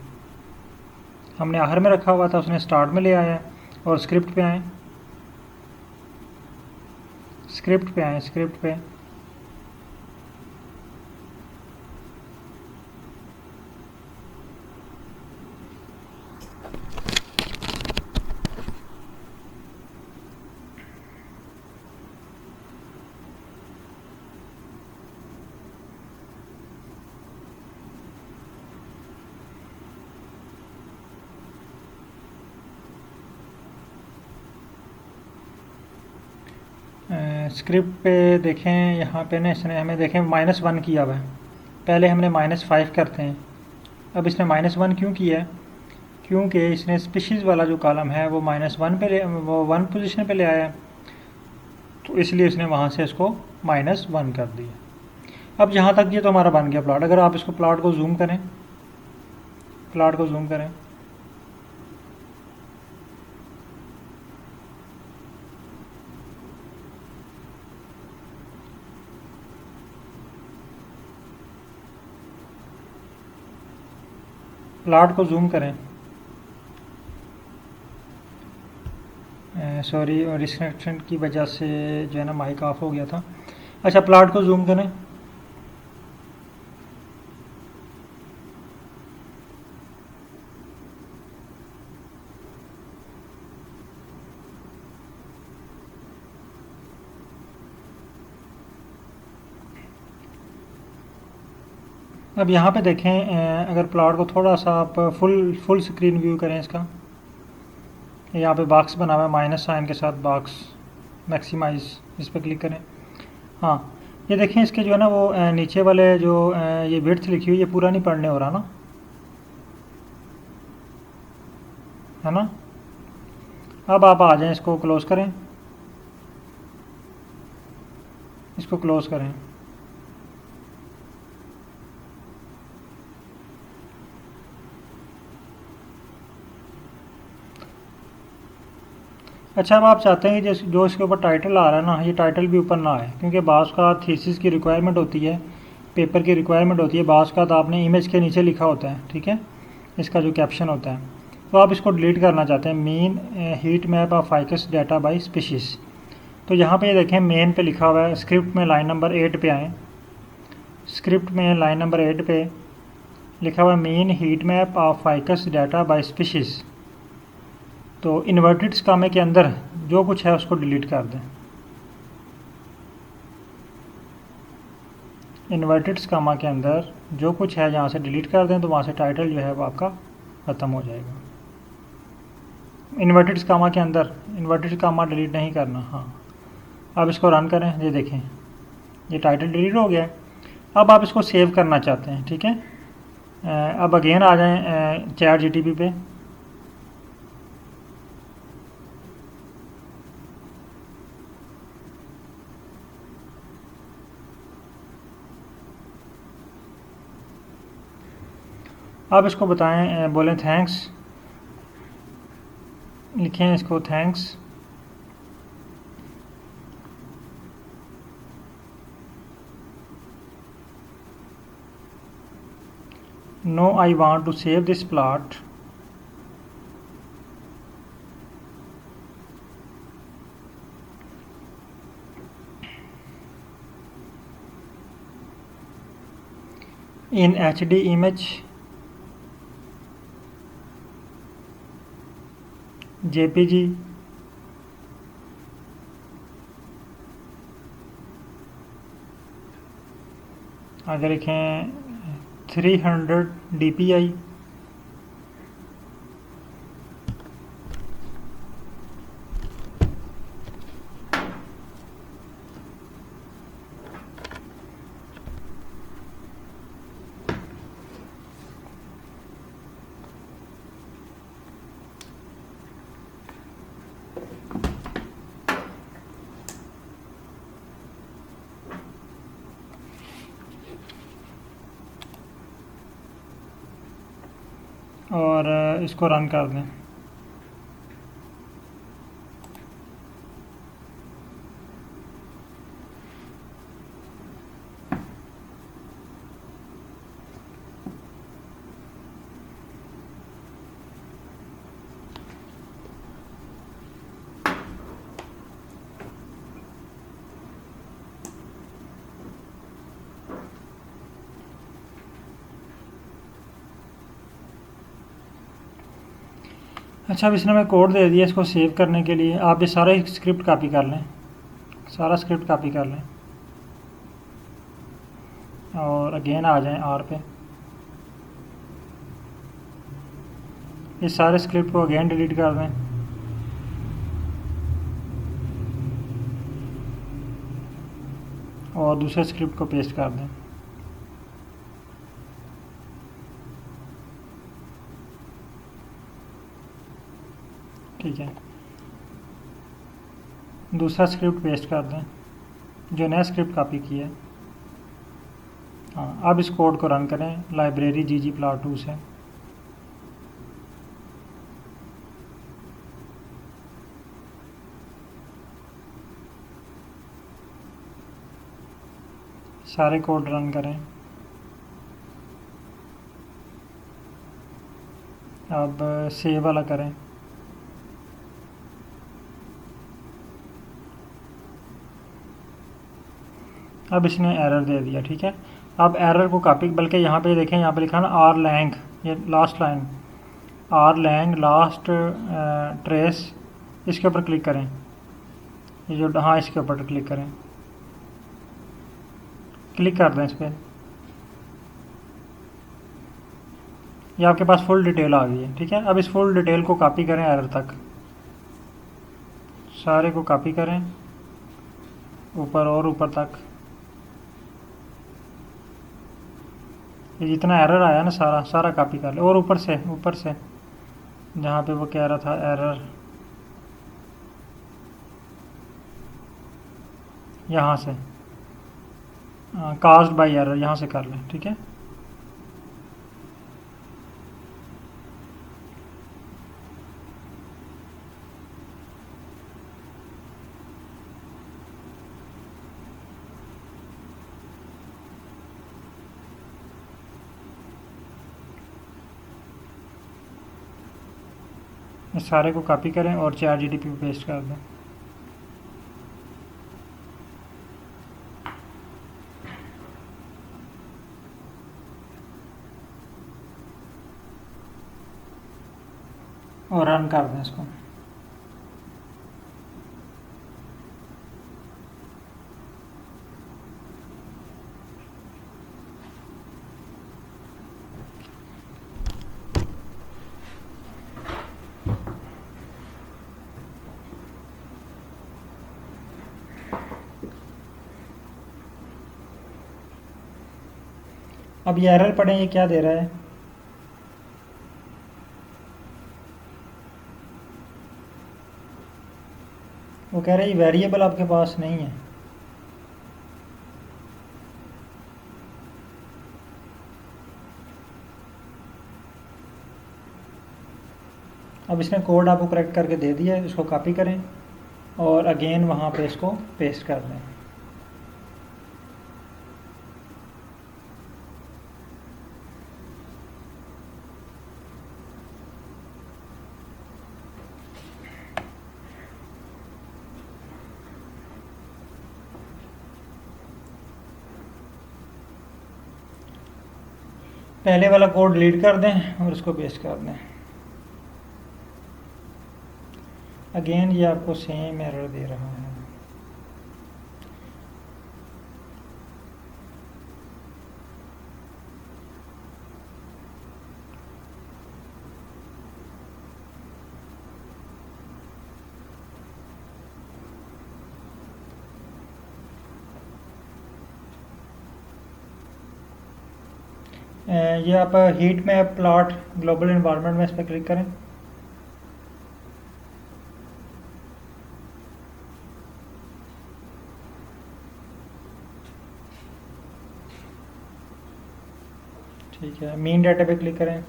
S1: हमने आखिर में रखा हुआ था, उसने स्टार्ट में ले आया है। और स्क्रिप्ट पे आए, स्क्रिप्ट पे आए, स्क्रिप्ट पे स्क्रिप्ट पे देखें, यहाँ पे ना इसने हमें देखें -1 किया हुआ है। पहले हमने -5 करते हैं, अब इसने -1 क्यों किया है? क्योंकि इसने स्पीशीज़ वाला जो कॉलम है वो -1 पे वो 1 पोजीशन पे ले आया है, तो इसलिए इसने वहाँ से इसको -1 कर दिया। अब यहाँ तक ये तो हमारा बन गया प्लॉट। अगर आप इसको प्लॉट को जूम करें, प्लॉट को जूम करें, प्लॉट को जूम करें, सॉरी और डिस्कनेक्शन की वजह से जो है ना माइक ऑफ हो गया था। अच्छा, प्लॉट को जूम करें, अब यहाँ पे देखें, अगर प्लॉट को थोड़ा सा आप फुल स्क्रीन व्यू करें इसका, यहाँ पे बॉक्स बना हुआ है माइनस साइन के साथ, बॉक्स मैक्सिमाइज, इस पर क्लिक करें। हाँ, ये देखें इसके जो है ना वो नीचे वाले जो ये विड्थ लिखी हुई, ये पूरा नहीं पढ़ने हो रहा ना, है ना। अब आप आ जाएं, इसको क्लोज़ करें, इसको क्लोज़ करें। अच्छा, अब आप चाहते हैं कि जो इसके ऊपर टाइटल आ रहा है ना, ये टाइटल भी ऊपर ना आए, क्योंकि बाज़ का थीसिस की रिक्वायरमेंट होती है, पेपर की रिक्वायरमेंट होती है, बाज़ का तो आपने इमेज के नीचे लिखा होता है, ठीक है, इसका जो कैप्शन होता है। तो आप इसको डिलीट करना चाहते हैं, mean heat map of ficus data by species. तो यहाँ पे देखें मेन पे लिखा हुआ है, स्क्रिप्ट में लाइन नंबर 8 पे आएँ, स्क्रिप्ट में लाइन नंबर 8 पे लिखा हुआ है mean heat map of ficus data by species. तो इन्वर्टेड स्कामे के अंदर जो कुछ है उसको डिलीट कर दें, इन्वर्टेड स्कामा के अंदर जो कुछ है यहाँ से डिलीट कर दें, तो वहाँ से टाइटल जो है वो आपका ख़त्म हो जाएगा। इन्वर्टेड स्कामा के अंदर इन्वर्टेड स्कामा डिलीट नहीं करना। हाँ, अब इसको रन करें, ये देखें ये टाइटल डिलीट हो गया है। अब आप इसको सेव करना चाहते हैं, ठीक है। अब अगेन आ जाएं चैट जीटीपी पे, अब इसको बताएं, बोलें थैंक्स, लिखें इसको thanks, no I want to save this plot in HD image, JPG, आगे लिखें 300 DPI, और इसको रन कर दें। अच्छा, अब इसने हमें कोड दे दिया इसको सेव करने के लिए। आप ये सारा स्क्रिप्ट कॉपी कर लें, सारा स्क्रिप्ट कॉपी कर लें और अगेन आ जाएं आर पे। इस सारे स्क्रिप्ट को अगेन डिलीट कर दें और दूसरे स्क्रिप्ट को पेस्ट कर दें। ठीक है, दूसरा स्क्रिप्ट पेस्ट कर दें जो नया स्क्रिप्ट कॉपी किया है। हाँ, अब इस कोड को रन करें लाइब्रेरी ggplot2 से। सारे कोड रन करें। अब सेव वाला करें। अब इसने एरर दे दिया। ठीक है, अब एरर को कॉपी, बल्कि यहाँ पे देखें, यहाँ पे लिखा ना आर लैंग, ये last line, R lang last trace, इसके ऊपर क्लिक करें। ये जो, हाँ, इसके ऊपर क्लिक करें, क्लिक कर दें इस पर। ये आपके पास फुल डिटेल आ गई है। ठीक है, अब इस फुल डिटेल को कॉपी करें एरर तक, सारे को कॉपी करें ऊपर और ऊपर तक। ये जितना एरर आया ना सारा सारा कॉपी कर ले, और ऊपर से जहाँ पे वो कह रहा था एरर, यहाँ से कास्ड बाय एरर, यहाँ से कर लें। ठीक है, इस सारे को कॉपी करें और ChatGPT पे पेस्ट कर दें। और रन कर दें इसको। अब ये एरर पढ़ें, ये क्या दे रहा है। वो कह रहा है ये वेरिएबल आपके पास नहीं है। अब इसने कोड आपको करेक्ट करके दे दिया है, इसको कॉपी करें और अगेन वहाँ पे इसको पेस्ट कर दें। पहले वाला कोड डिलीट कर दें और इसको पेस्ट कर दें। अगेन ये आपको सेम एरर दे रहा है। ये आप heat map plot global environment में इस पर क्लिक करें। ठीक है, मेन डाटा पे क्लिक करें।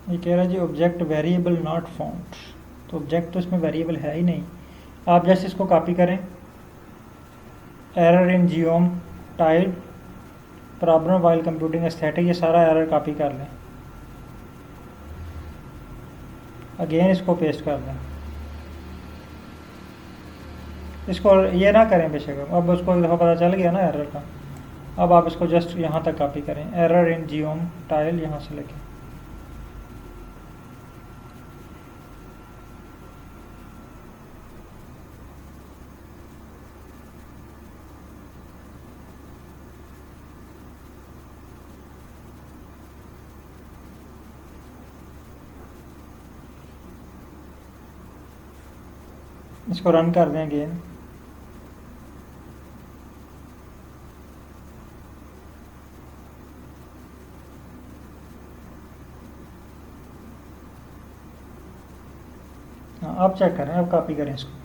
S1: ये कह रहा है G object variable not found, तो ऑब्जेक्ट तो इसमें वेरिएबल है ही नहीं। आप जैसे इसको कॉपी करें, error in geom tile problem while computing aesthetic, ये सारा एरर कॉपी कर लें। अगेन इसको पेस्ट कर दें। इसको ये ना करें बेशक, अब उसको एक दफ़ा पता चल गया ना एरर का। अब आप इसको जस्ट यहाँ तक कॉपी करें, एरर इन जियोम टाइल यहाँ से लेके। इसको रन कर दें अगेन। हाँ, आप चेक करें, अब कॉपी करें इसको।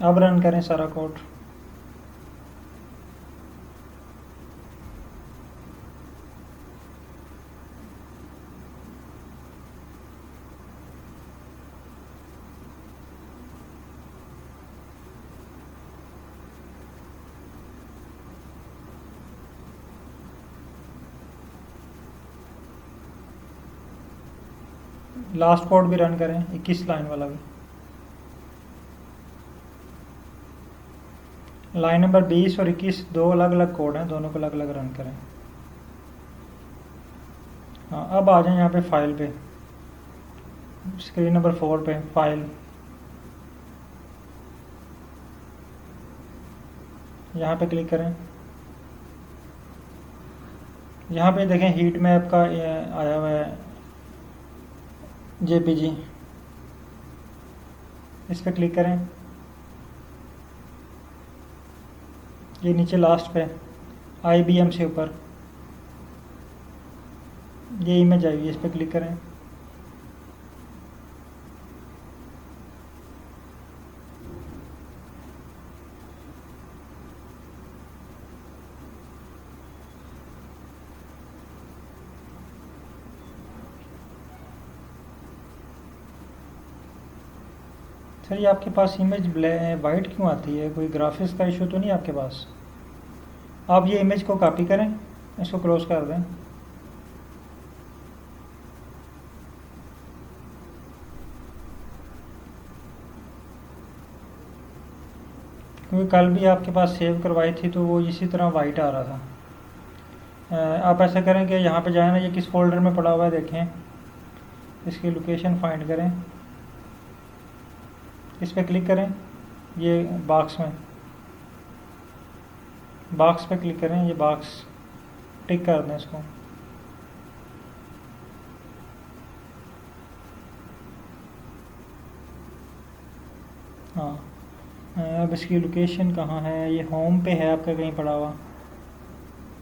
S1: अब रन करें सारा कोड। लास्ट कोड भी रन करें, 21 लाइन वाला भी। लाइन नंबर 20 और 21 दो अलग अलग कोड हैं, दोनों को अलग अलग रन करें। हाँ, अब आ जाएं यहाँ पे फाइल पे, स्क्रीन नंबर 4 पे फाइल, यहाँ पे क्लिक करें। यहाँ पे देखें हीट मैप का आया हुआ है जेपीजी, इस पर क्लिक करें। ये नीचे लास्ट पे IBM से ऊपर ये इमेज आई हुई है, इस पर क्लिक करें। सर ये आपके पास इमेज वाइट क्यों आती है? कोई ग्राफिक्स का इशू तो नहीं आपके पास? आप ये इमेज को कॉपी करें, इसको क्लोज कर दें। क्योंकि कल भी आपके पास सेव करवाई थी तो वो इसी तरह वाइट आ रहा था। आप ऐसा करें कि यहाँ पे जाए ना, ये किस फोल्डर में पड़ा हुआ है देखें, इसकी लोकेशन फाइंड करें, इस पर क्लिक करें, ये बॉक्स पे क्लिक करें, ये बॉक्स टिक कर दें इसको। हाँ, अब इसकी लोकेशन कहाँ है? ये होम पे है आपका कहीं पड़ा हुआ,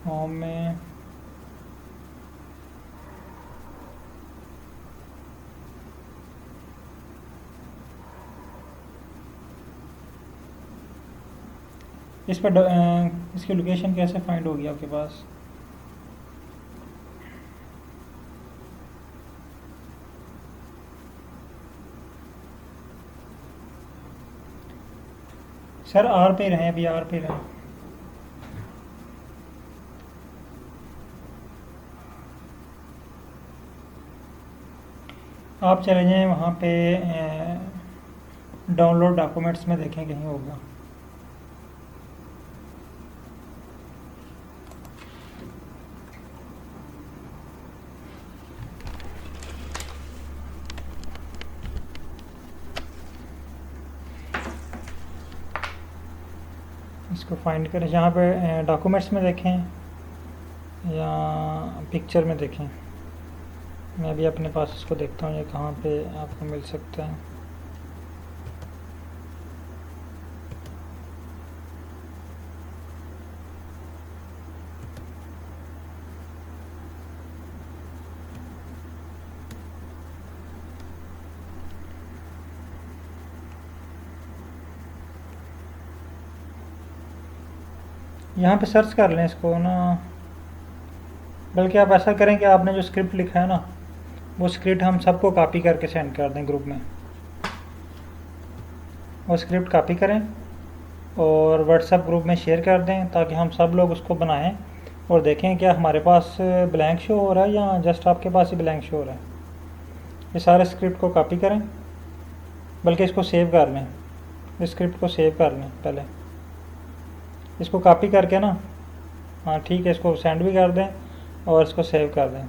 S1: होम में इस पर इसकी लोकेशन कैसे फाइंड होगी आपके पास? सर आर पे रहें, अभी आर पे रहें। आप चले जाएं वहाँ पे, डाउनलोड डॉक्यूमेंट्स में देखें कहीं होगा। इसको फाइंड करें, यहाँ पे डॉक्यूमेंट्स में देखें या पिक्चर में देखें। मैं भी अपने पास इसको देखता हूँ ये कहाँ पे आपको मिल सकता है। यहाँ पे सर्च कर लें इसको ना, बल्कि आप ऐसा करें कि आपने जो स्क्रिप्ट लिखा है ना, वो स्क्रिप्ट हम सबको कॉपी करके सेंड कर दें ग्रुप में। वो स्क्रिप्ट कॉपी करें और व्हाट्सएप ग्रुप में शेयर कर दें ताकि हम सब लोग उसको बनाएं और देखें क्या हमारे पास ब्लैंक शो हो रहा है या जस्ट आपके पास ही ब्लैंक शो हो रहा है। ये सारे स्क्रिप्ट को कॉपी करें, बल्कि इसको सेव कर लें, इस स्क्रिप्ट को सेव कर लें पहले। इसको कॉपी करके ना, हाँ ठीक है, इसको सेंड भी कर दें और इसको सेव कर दें।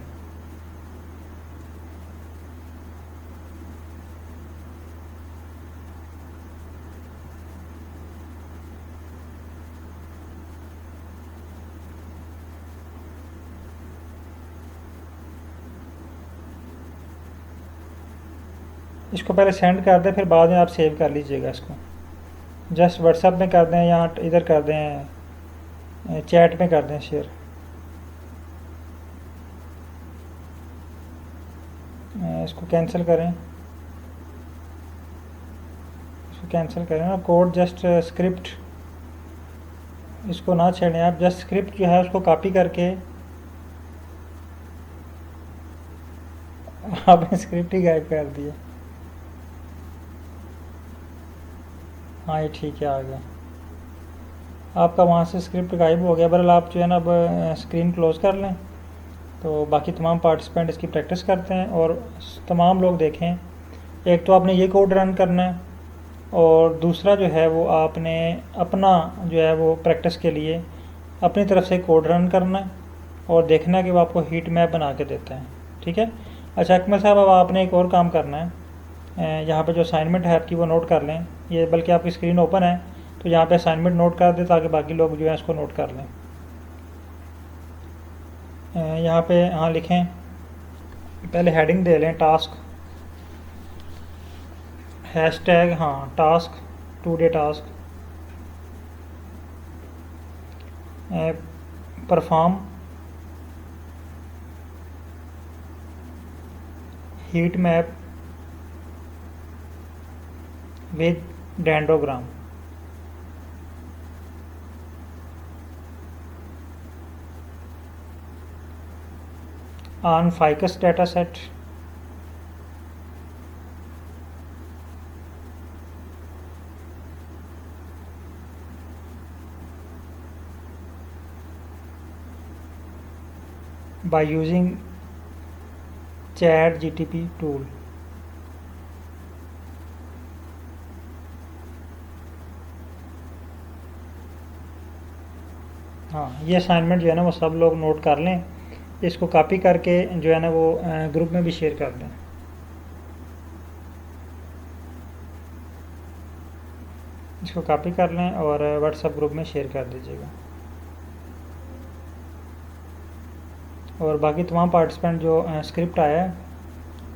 S1: इसको पहले सेंड कर दें, फिर बाद में आप सेव कर लीजिएगा इसको। जस्ट व्हाट्सएप में कर दें या इधर कर दें, चैट में कर दें शेयर। इसको कैंसिल करें, इसको कैंसिल करें ना, कोड जस्ट स्क्रिप्ट इसको ना छेड़ें आप, जस्ट स्क्रिप्ट जो है उसको कॉपी करके आपने स्क्रिप्ट ही गायब कर दिया। हाँ ये ठीक है, आ गया आपका वहाँ से स्क्रिप्ट गायब हो गया। बहरहाल आप जो है ना अब स्क्रीन क्लोज़ कर लें, तो बाकी तमाम पार्टिसिपेंट इसकी प्रैक्टिस करते हैं और तमाम लोग देखें। एक तो आपने ये कोड रन करना है और दूसरा जो है वो आपने अपना जो है वो प्रैक्टिस के लिए अपनी तरफ से कोड रन करना है और देखना है कि वो आपको हीट मैप बना के देता है। ठीक है। अच्छा अकमल साहब, अब आपने एक और काम करना है, यहाँ पे जो असाइनमेंट है आपकी वो नोट कर लें। ये बल्कि आपकी स्क्रीन ओपन है तो यहाँ पे असाइनमेंट नोट कर दें ताकि बाकी लोग जो है इसको नोट कर लें। यहाँ पे हाँ लिखें, पहले हेडिंग दे लें टास्क, हैशटैग हाँ task, today task, perform heat map with dendrogram. On ficus data set, by using chat GTP tool। हाँ ये असाइनमेंट जो है ना वो सब लोग नोट कर लें, इसको कॉपी करके जो है ना वो ग्रुप में भी शेयर कर दें। इसको कॉपी कर लें और व्हाट्सएप ग्रुप में शेयर कर दीजिएगा। और बाकी तमाम पार्टिसिपेंट जो स्क्रिप्ट आया है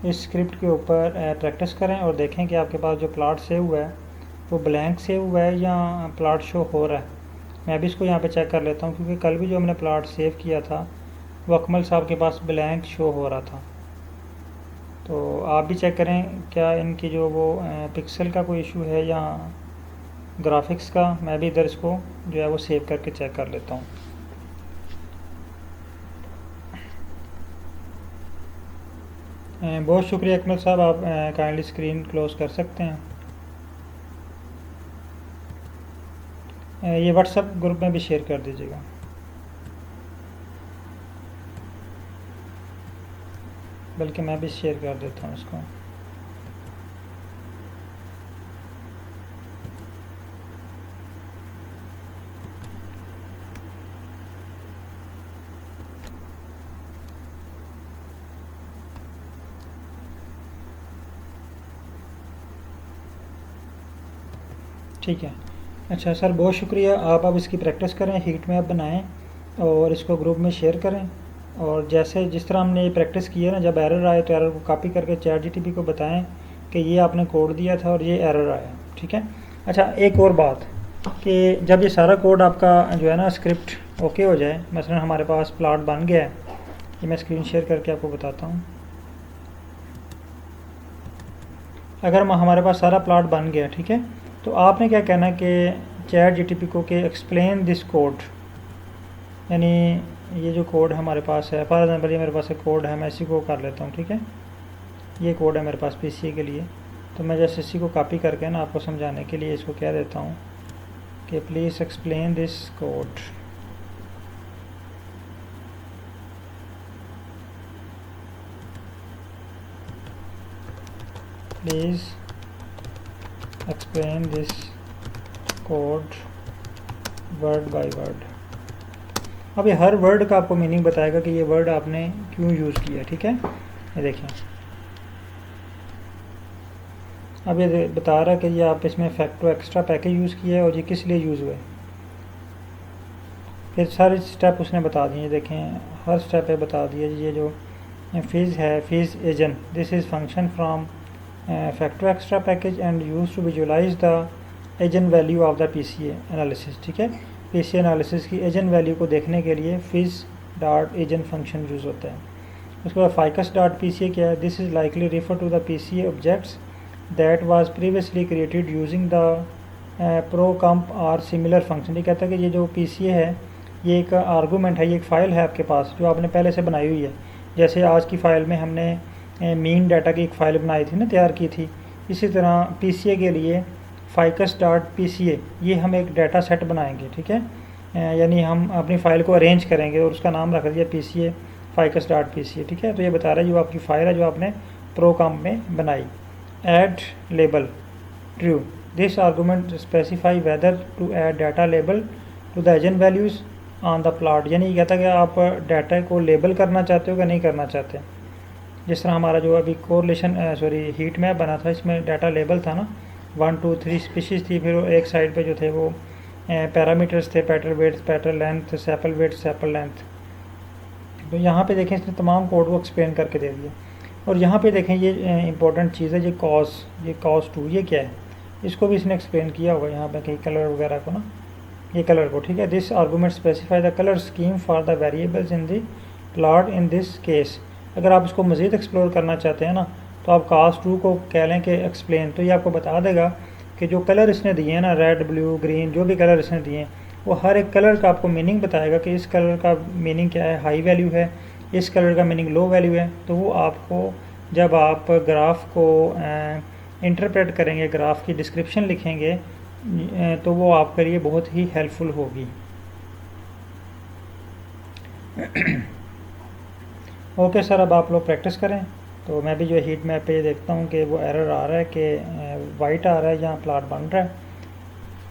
S1: इस स्क्रिप्ट के ऊपर प्रैक्टिस करें और देखें कि आपके पास जो प्लॉट सेव हुआ है वो ब्लैंक सेव हुआ है या प्लॉट शो हो रहा है। मैं भी इसको यहाँ पे चेक कर लेता हूँ, क्योंकि कल भी जो हमने प्लॉट सेव किया था वो अकमल साहब के पास ब्लैंक शो हो रहा था। तो आप भी चेक करें क्या इनकी जो वो पिक्सल का कोई इशू है या ग्राफिक्स का। मैं भी इधर इसको जो है वो सेव करके चेक कर लेता हूँ। बहुत शुक्रिया अकमल साहब, आप काइंडली स्क्रीन क्लोज कर सकते हैं। ये व्हाट्सएप ग्रुप में भी शेयर कर दीजिएगा। बल्कि मैं भी शेयर कर देता हूँ इसको। ठीक है, अच्छा सर बहुत शुक्रिया। आप अब इसकी प्रैक्टिस करें, हीट मैप बनाएं और इसको ग्रुप में शेयर करें। और जैसे जिस तरह हमने ये प्रैक्टिस की है ना, जब एरर आए तो एरर को कॉपी करके ChatGPT को बताएं कि ये आपने कोड दिया था और ये एरर आया। ठीक है। अच्छा एक और बात कि जब ये सारा कोड आपका जो है ना स्क्रिप्ट ओके हो जाए, मसलन हमारे पास प्लॉट बन गया है, ये मैं स्क्रीन शेयर करके आपको बताता हूँ। अगर हमारे पास सारा प्लॉट बन गया, ठीक है, तो आपने क्या कहना है कि ChatGPT को कि एक्सप्लेन दिस कोड, यानी ये जो कोड हमारे पास है, फॉर एग्जाम्पल ये मेरे पास एक कोड है, मैं इसी को कर लेता हूँ। ठीक है, ये कोड है मेरे पास PCA के लिए, तो मैं जैसे इसी को कॉपी करके ना आपको समझाने के लिए इसको कह देता हूँ कि please explain this code. Please explain this code word by word. अब ये हर वर्ड का आपको मीनिंग बताएगा कि ये वर्ड आपने क्यों यूज़ किया। ठीक है, ये देखें, अब ये बता रहा है कि ये आप इसमें फैक्टो एक्स्ट्रा पैकेज यूज़ किया है और ये किस लिए यूज़ हुए। फिर सारे स्टेप उसने बता दिए, देखें हर स्टेप पे बता दिया। ये जो फिज़ है, fviz eigen, this is function from facto extra package and use to visualize the eigen value of the PCA analysis. ठीक है, PCA एनालिसिस की एजेंट वैल्यू को देखने के लिए fviz dot eigen function use होता है। उसके बाद फाइकस डॉट PCA क्या है, this is likely refer to the PCA objects that was previously created using the pro comp और सिमिलर फंक्शन। ये कहता है कि ये जो PCA है ये एक आर्गूमेंट है, ये एक फ़ाइल है आपके पास जो आपने पहले से बनाई हुई है। जैसे आज की फ़ाइल में हमने मीन डाटा की एक फ़ाइल बनाई थी ना, तैयार की थी, इसी तरह PCA के लिए फाइकस डॉट PCA ये हम एक डाटा सेट बनाएंगे। ठीक है, यानी हम अपनी फ़ाइल को अरेंज करेंगे और उसका नाम रख दिया PCA फाइकस डॉट PCA। ठीक है, तो ये बता रहा है जो आपकी फ़ाइल है जो आपने प्रो कम्प में बनाई। Add label true, this argument specify whether to add data label to the agent values on the plot, यानी ये कहता है कि आप डाटा को लेबल करना चाहते हो कि नहीं करना चाहते। जिस तरह हमारा जो अभी कोरिलेशन हीट मैप बना था, इसमें डाटा लेबल था ना, 1 2 3 स्पीशीज़ थी, फिर एक साइड पे जो थे वो पैरामीटर्स थे, petal width, petal length, sepal width, sepal length. तो यहाँ पे देखें इसने तमाम कोड को एक्सप्लेन करके दे दिया। और यहाँ पे देखें ये इंपॉर्टेंट चीज़ है, ये कॉस 2 ये क्या है, इसको भी इसने एक्सप्लेन किया होगा यहाँ पे कहीं कलर वगैरह को ना, ये कलर को। ठीक है, this argument specify the colour scheme for the variables in the plot in this case. अगर आप इसको मज़ीद एक्सप्लोर करना चाहते हैं ना, तो आप कॉस 2 को कह लें कि एक्सप्लेन, तो ये आपको बता देगा कि जो कलर इसने दिए हैं ना, रेड ब्लू ग्रीन जो भी कलर इसने दिए हैं, वो हर एक कलर का आपको मीनिंग बताएगा कि इस कलर का मीनिंग क्या है, हाई वैल्यू है, इस कलर का मीनिंग लो वैल्यू है। तो वो आपको जब आप ग्राफ को इंटरप्रेट करेंगे, ग्राफ की डिस्क्रिप्शन लिखेंगे, तो वो आपके लिए बहुत ही हेल्पफुल होगी। ओके सर, अब आप लोग प्रैक्टिस करें। तो मैं भी जो हीट मैप पे देखता हूँ कि वो एरर आ रहा है कि वाइट आ रहा है जहाँ प्लॉट बन रहा है,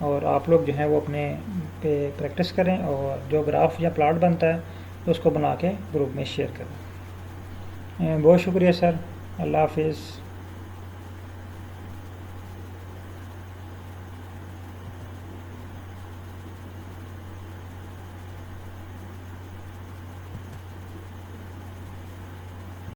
S1: और आप लोग जो है वो अपने पे प्रैक्टिस करें और जो ग्राफ या प्लॉट बनता है तो उसको बना के ग्रुप में शेयर करें। बहुत शुक्रिया सर, अल्लाह हाफिज़।